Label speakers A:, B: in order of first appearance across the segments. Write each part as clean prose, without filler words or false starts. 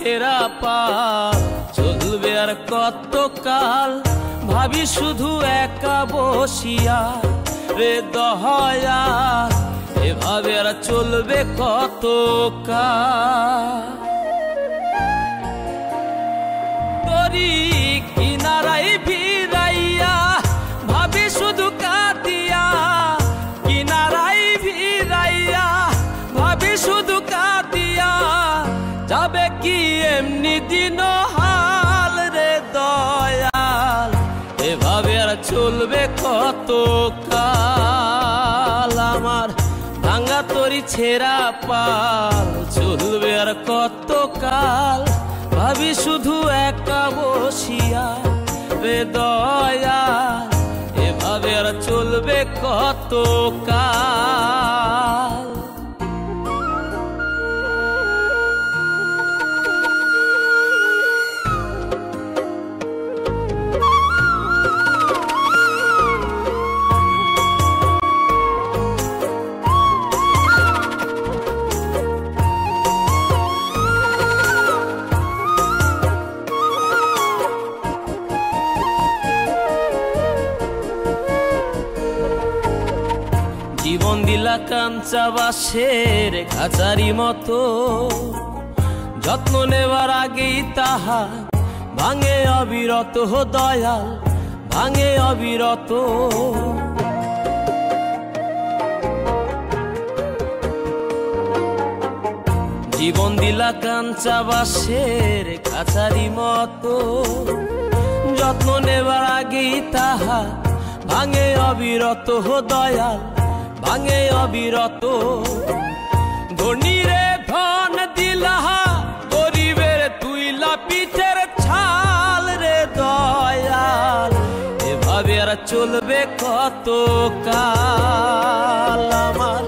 A: ছেঁড়া পাল চলবে আর কতকাল, ভাবি শুধু একা বসিয়া রে দয়াল, এভাবে আর চলবে কতকাল। তরি কিনারাই ভিড়াইয়া ভাবি শুধু কাঁদিয়া, কিনারাই ভিড়াইয়া ভাবি শুধু কাঁদিয়া, যাবে কি এমনি দিন হাল রে দয়াল, এভাবে আর চলবে কতকাল। আমার ভাঙা তরি ছেঁড়া পাল চলবে আর কতকাল, ভাবি শুধু একা বসিয়া রে দয়াল, এভাবে আর চলবে কতকাল। জীবন দিলা কাঞ্চা বাঁশের খাঁচারি মতো, যত্ন নেবার আগেই তাহা ভাঙে অবিরত দয়াল, ভাঙে অবিরত। জীবন দিলা কাঞ্চা বাঁশের খাঁচারি মতো, যত্ন নেবার আগেই তাহা ভাঙে অবিরত দয়াল, ভাঙে অবিরত। ধনীরে ধন দিলাহা, গরিবের তুইলা পিঠের ছাল রে দয়াল, এভাবে আর চলবে কতকাল। আমার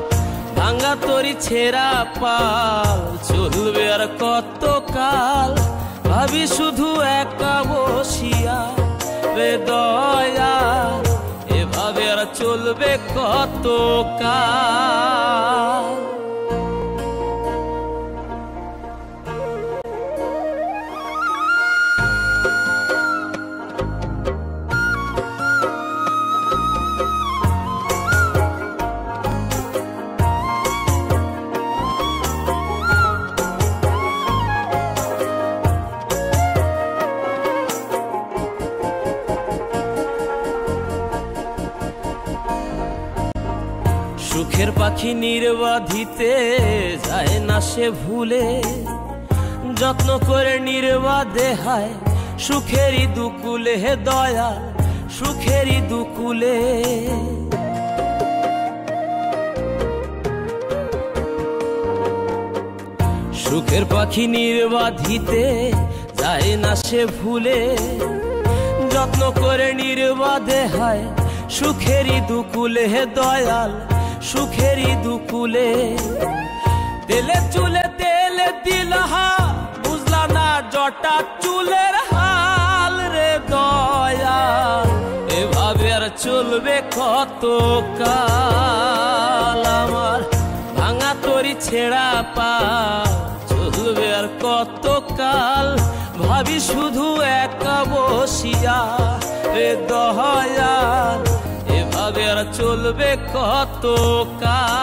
A: ভাঙা তরি ছেঁড়া পাল চলবে আর কতকাল, ভাবি শুধু একা বসিয়া রে দয়াল, এভাবে আর চলবে কতকাল। সুখের পাখি নির্বাধিতে যায় না সে ভুলে, যত্ন করে নির্বাধে হায় সুখেরই দুকুলে হে দয়াল, সুখেরই দুকুলে। সুখের পাখি নির্বাধিতে যায় না সে ভুলে, যত্ন করে নির্বাধে হায় সুখেরই দুকুলে হে দয়াল, সুখেরই দুকুলে। তেলে চুলে তেলে দিলহা, বুঝলা না জটা চুলের হাল রে দয়াল, এভাবে আর চলবে কতকাল। আমার ভাঙা তরি ছেঁড়া পাল চলবে আর কতকাল, ভাবি শুধু একা বসিয়া রে দয়াল, এভাবে আর চলবে কতকাল।